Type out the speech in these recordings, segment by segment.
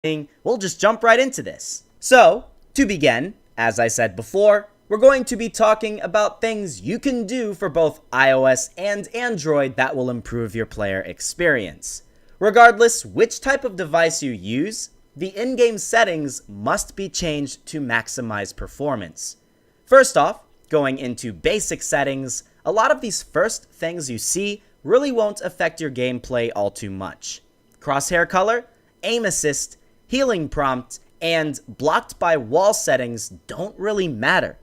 we'll just jump right into this. So, to begin, as I said before, we're going to be talking about things you can do for both iOS and Android that will improve your player experience. Regardless which type of device you use, the in-game settings must be changed to maximize performance. First off, going into basic settings, a lot of these first things you see really won't affect your gameplay all too much. Crosshair color, aim assist, healing prompt, and blocked by wall settings don't really matter.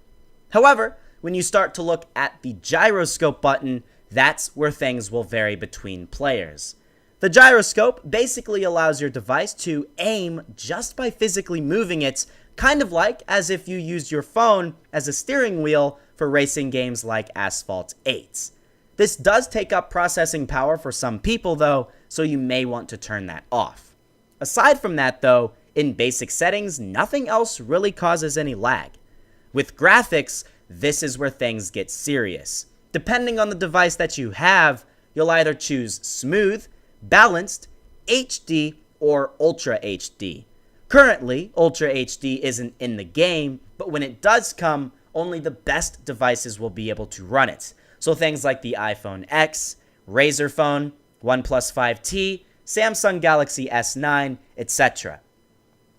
However, when you start to look at the gyroscope button, that's where things will vary between players. The gyroscope basically allows your device to aim just by physically moving it, kind of like as if you used your phone as a steering wheel for racing games like Asphalt 8. This does take up processing power for some people though, so you may want to turn that off. Aside from that though, in basic settings, nothing else really causes any lag. With graphics, this is where things get serious. Depending on the device that you have, you'll either choose smooth, balanced, HD, or Ultra HD. Currently, Ultra HD isn't in the game, but when it does come, only the best devices will be able to run it. So things like the iPhone X, Razer phone, OnePlus 5T, Samsung Galaxy S9, etc.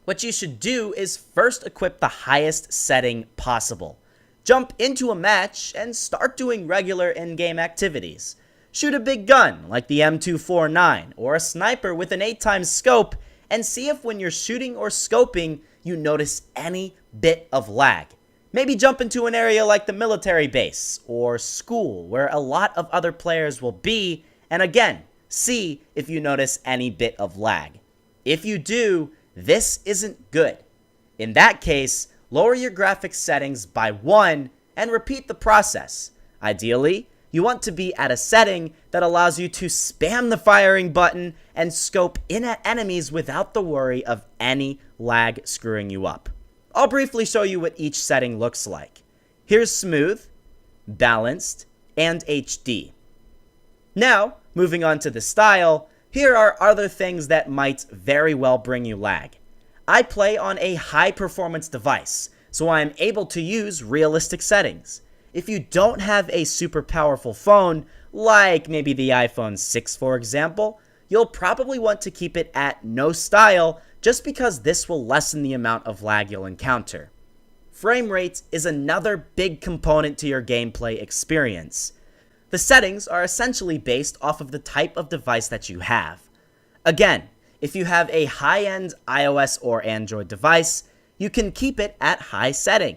What you should do is first equip the highest setting possible. Jump into a match and start doing regular in-game activities. Shoot a big gun like the M249 or a sniper with an 8x scope and see if when you're shooting or scoping you notice any bit of lag. Maybe jump into an area like the military base or school where a lot of other players will be, and again, see if you notice any bit of lag. If you do, this isn't good. In that case, lower your graphics settings by 1 and repeat the process. Ideally, you want to be at a setting that allows you to spam the firing button and scope in at enemies without the worry of any lag screwing you up. I'll briefly show you what each setting looks like. Here's smooth, balanced, and HD. Now, moving on to the style, here are other things that might very well bring you lag. I play on a high performance device, so I am able to use realistic settings. If you don't have a super powerful phone, like maybe the iPhone 6 for example, you'll probably want to keep it at no style just because this will lessen the amount of lag you'll encounter. Frame rate is another big component to your gameplay experience. The settings are essentially based off of the type of device that you have. Again, if you have a high-end iOS or Android device, you can keep it at high setting.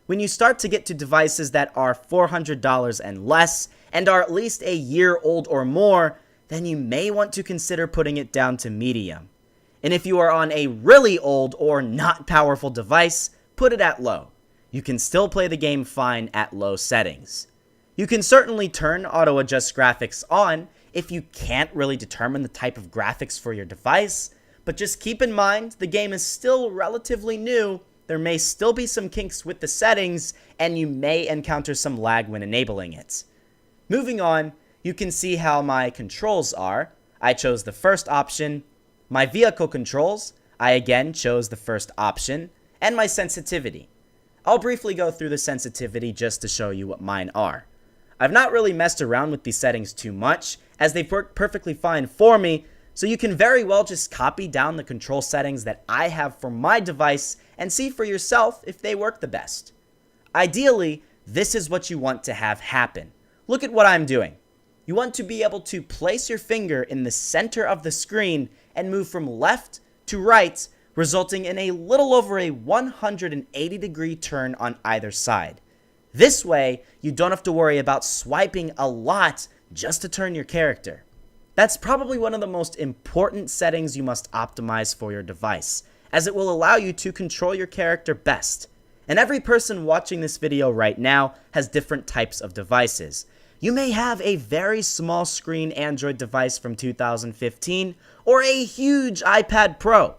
When you start to get to devices that are $400 and less and are at least a year old or more, then you may want to consider putting it down to medium. And if you are on a really old or not powerful device, put it at low. You can still play the game fine at low settings. You can certainly turn auto adjust graphics on if you can't really determine the type of graphics for your device, but just keep in mind the game is still relatively new. There may still be some kinks with the settings, and you may encounter some lag when enabling it. Moving on, you can see how my controls are. I chose the first option. My vehicle controls, I again chose the first option, and my sensitivity. I'll briefly go through the sensitivity just to show you what mine are. I've not really messed around with these settings too much, as they've worked perfectly fine for me, so you can very well just copy down the control settings that I have for my device and see for yourself if they work the best. Ideally, this is what you want to have happen. Look at what I'm doing. You want to be able to place your finger in the center of the screen and move from left to right, resulting in a little over a 180-degree turn on either side. This way, you don't have to worry about swiping a lot just to turn your character. That's probably one of the most important settings you must optimize for your device, as it will allow you to control your character best. And every person watching this video right now has different types of devices. You may have a very small screen Android device from 2015 or a huge iPad Pro.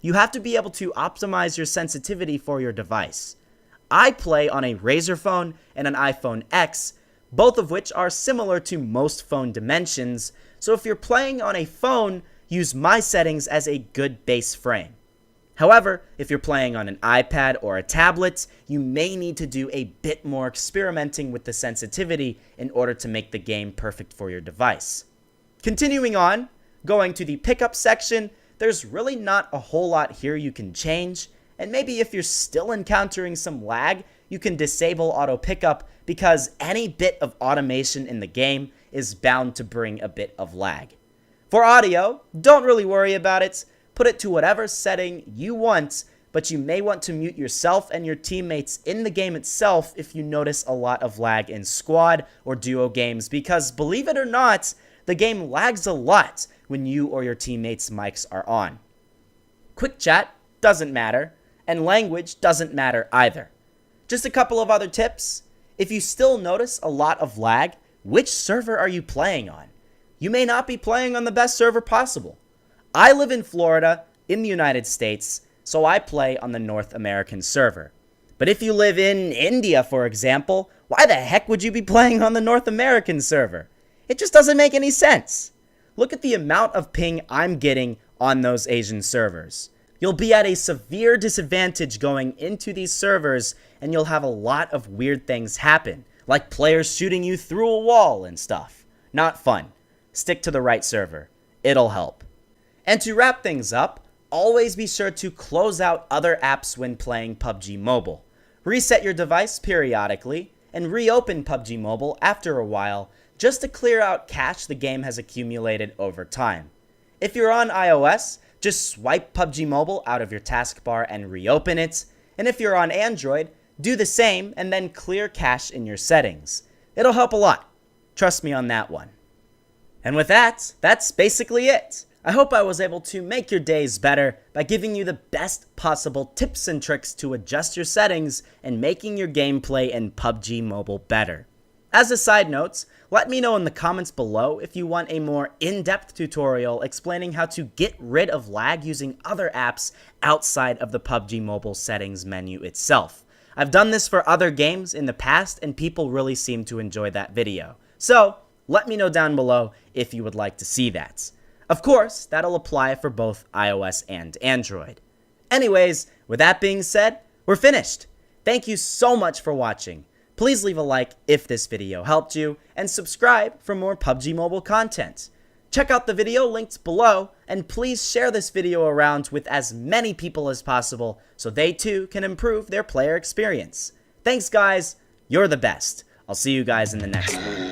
You have to be able to optimize your sensitivity for your device. I play on a Razer phone and an iPhone X, both of which are similar to most phone dimensions, so if you're playing on a phone, use my settings as a good base frame. However, if you're playing on an iPad or a tablet, you may need to do a bit more experimenting with the sensitivity in order to make the game perfect for your device. Continuing on, going to the pickup section, there's really not a whole lot here you can change, and maybe if you're still encountering some lag, you can disable auto pickup because any bit of automation in the game is bound to bring a bit of lag. For audio, don't really worry about it. Put it to whatever setting you want, but you may want to mute yourself and your teammates in the game itself if you notice a lot of lag in squad or duo games, because believe it or not, the game lags a lot when you or your teammates' mics are on. Quick chat doesn't matter, and language doesn't matter either. Just a couple of other tips. If you still notice a lot of lag, which server are you playing on? You may not be playing on the best server possible. I live in Florida, in the United States, so I play on the North American server. But if you live in India, for example, why the heck would you be playing on the North American server? It just doesn't make any sense. Look at the amount of ping I'm getting on those Asian servers. You'll be at a severe disadvantage going into these servers, and you'll have a lot of weird things happen, like players shooting you through a wall and stuff. Not fun. Stick to the right server. It'll help. And to wrap things up, always be sure to close out other apps when playing PUBG Mobile. Reset your device periodically, and reopen PUBG Mobile after a while just to clear out cache the game has accumulated over time. If you're on iOS, just swipe PUBG Mobile out of your taskbar and reopen it, and if you're on Android, do the same and then clear cache in your settings. It'll help a lot. Trust me on that one. And with that, that's basically it. I hope I was able to make your days better by giving you the best possible tips and tricks to adjust your settings and making your gameplay in PUBG Mobile better. As a side note, let me know in the comments below if you want a more in-depth tutorial explaining how to get rid of lag using other apps outside of the PUBG Mobile settings menu itself. I've done this for other games in the past and people really seem to enjoy that video. So, let me know down below if you would like to see that. Of course, that'll apply for both iOS and Android. Anyways, with that being said, we're finished. Thank you so much for watching. Please leave a like if this video helped you, and subscribe for more PUBG Mobile content. Check out the video linked below, and please share this video around with as many people as possible so they too can improve their player experience. Thanks guys, you're the best. I'll see you guys in the next one.